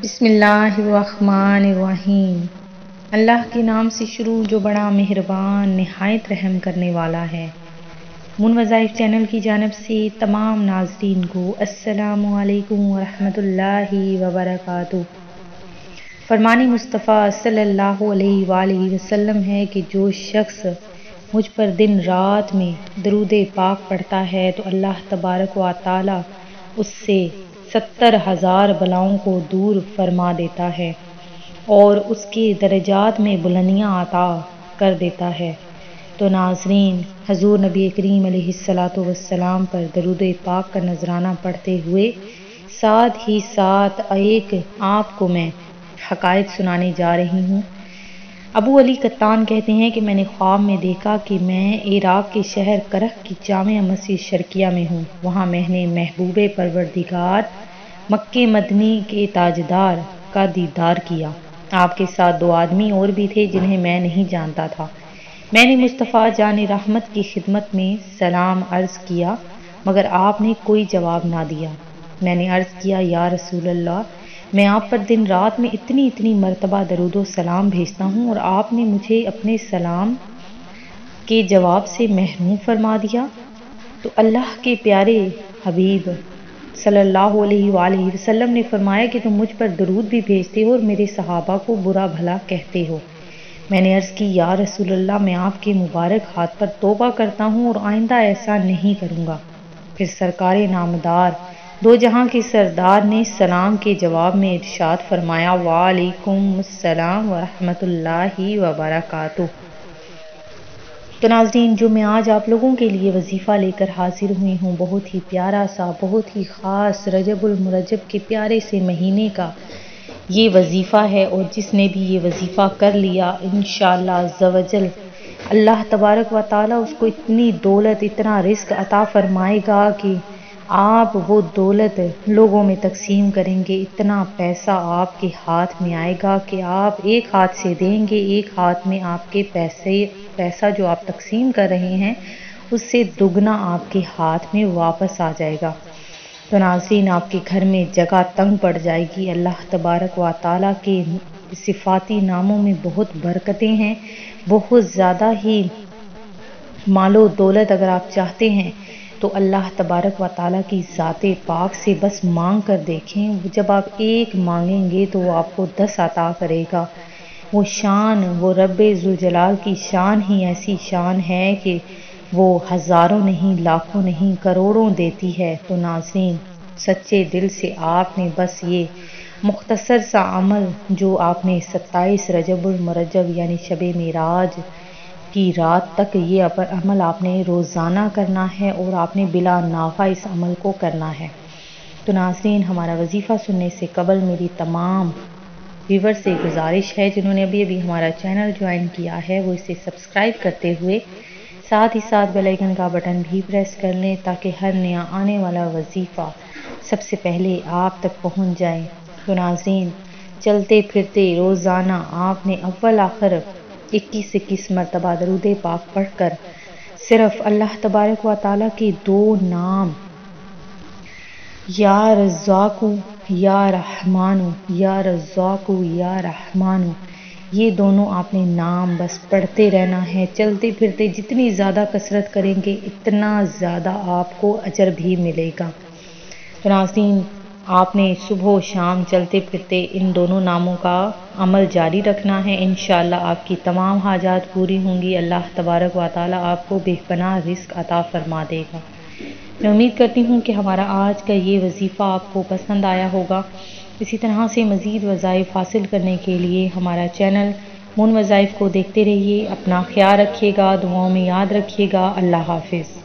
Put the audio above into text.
بسم اللہ الرحمن الرحیم۔ اللہ کے نام سے شروع جو بڑا مہربان نہایت رحم کرنے والا ہے۔ مون وظائف چینل کی جانب سے تمام ناظرین کو السلام علیکم ورحمۃ اللہ وبرکاتہ۔ فرمان مصطفیٰ صلی اللہ علیہ وآلہ وسلم ہے کہ جو شخص مجھ پر دن رات میں درود پاک پڑھتا ہے تو اللہ تبارک و تعالی اس سے 70,000 بلاؤں کو دور فرما دیتا ہے اور اس کے درجات میں بلندیاں عطا کر دیتا ہے۔ تو ناظرین، حضور نبی کریم علیہ السلام پر درود پاک کا نذرانہ پڑھتے ہوئے ساتھ ہی ساتھ ایک آپ کو میں حقائق سنانے جا رہی ہوں۔ ابو علی قطان کہتے ہیں کہ میں نے خواب میں دیکھا کہ میں عراق کے شہر کرخ کی جامع مسجد شرقیہ میں ہوں۔ وہاں میں نے محبوب پروردگار مکہ مدنی کے تاجدار کا دیدار کیا۔ آپ کے ساتھ 2 آدمی اور بھی تھے جنہیں میں نہیں جانتا تھا۔ میں نے مصطفیٰ جان رحمت کی خدمت میں سلام عرض کیا مگر آپ نے کوئی جواب نہ دیا۔ میں نے عرض کیا یا رسول اللہ، میں آپ پر دن رات میں اتنی مرتبہ درود و سلام بھیجتا ہوں اور آپ نے مجھے اپنے سلام کے جواب سے محروم فرما دیا۔ تو اللہ کے پیارے حبیب صلی اللہ علیہ وآلہ وسلم نے فرمایا کہ تم مجھ پر درود بھی بھیجتے ہو اور میرے صحابہ کو برا بھلا کہتے ہو۔ میں نے عرض کی یا رسول اللہ، میں آپ کے مبارک ہاتھ پر توبہ کرتا ہوں اور آئندہ ایسا نہیں کروں گا۔ پھر سرکار نامدار 2 جہاں کے سردار نے سلام کے جواب میں ارشاد فرمایا وعلیکم السلام ورحمۃ اللہ وبرکاتہ۔ تو ناظرین، جو میں آج آپ لوگوں کے لیے وظیفہ لے کر حاضر ہوئی ہوں، بہت ہی پیارا سا، بہت ہی خاص رجب المرجب کے پیارے سے مہینے کا یہ وظیفہ ہے، اور جس نے بھی یہ وظیفہ کر لیا انشاءاللہ عز و جل اللہ تبارک و تعالی اس کو اتنی دولت، اتنا رزق عطا فرمائے گا کہ آپ وہ دولت لوگوں میں تقسیم کریں گے۔ اتنا پیسہ آپ کے ہاتھ میں آئے گا کہ آپ ایک ہاتھ سے دیں گے، ایک ہاتھ میں آپ کے پیسہ جو آپ تقسیم کر رہے ہیں اس سے دگنا آپ کے ہاتھ میں واپس آ جائے گا۔ تو ناظرین، آپ کے گھر میں جگہ تنگ پڑ جائے گی۔ اللہ تبارک و تعالیٰ کے صفاتی ناموں میں بہت برکتیں ہیں، بہت زیادہ ہی مال و دولت اگر آپ چاہتے ہیں تو اللہ تبارک و تعالیٰ کی ذات پاک سے بس مانگ کر دیکھیں۔ جب آپ ایک مانگیں گے تو وہ آپ کو 10 عطا کرے گا۔ وہ شان، وہ رب ذوالجلال کی شان ہی ایسی شان ہے کہ وہ ہزاروں نہیں، لاکھوں نہیں، کروڑوں دیتی ہے۔ تو ناظرین، سچے دل سے آپ نے بس یہ مختصر سا عمل جو آپ نے 27 رجب المرجب یعنی شب معراج کی رات تک یہ عمل آپ نے روزانہ کرنا ہے اور آپ نے بلا ناغہ اس عمل کو کرنا ہے۔ تو ناظرین، ہمارا وظیفہ سننے سے قبل میری تمام ویور سے گزارش ہے جنہوں نے ابھی ہمارا چینل جوائن کیا ہے وہ اسے سبسکرائب کرتے ہوئے ساتھ ہی ساتھ بیل آئیکن کا بٹن بھی پریس کر لیں تاکہ ہر نیا آنے والا وظیفہ سب سے پہلے آپ تک پہنچ جائے۔ تو ناظرین، چلتے پھرتے روزانہ آپ نے اول آخر 21 مرتبہ درود پاک پڑھ کر صرف اللہ تبارک و تعالیٰ کے 2 نام یا رزاق یا رحمان، یا رزاق یا رحمان، یہ دونوں آپ نے نام بس پڑھتے رہنا ہے۔ چلتے پھرتے جتنی زیادہ کثرت کریں گے اتنا زیادہ آپ کو اجر بھی ملے گا۔ تو ناظرین، آپ نے صبح و شام چلتے پھرتے ان دونوں ناموں کا عمل جاری رکھنا ہے۔ انشاءاللہ آپ کی تمام حاجات پوری ہوں گی۔ اللہ تبارک و تعالیٰ آپ کو بے پناہ رزق عطا فرما دے گا۔ میں امید کرتی ہوں کہ ہمارا آج کا یہ وظیفہ آپ کو پسند آیا ہوگا۔ اسی طرح سے مزید وظائف حاصل کرنے کے لیے ہمارا چینل مون وظائف کو دیکھتے رہیے۔ اپنا خیال رکھیے گا، دعاؤں میں یاد رکھیے گا۔ اللہ حافظ۔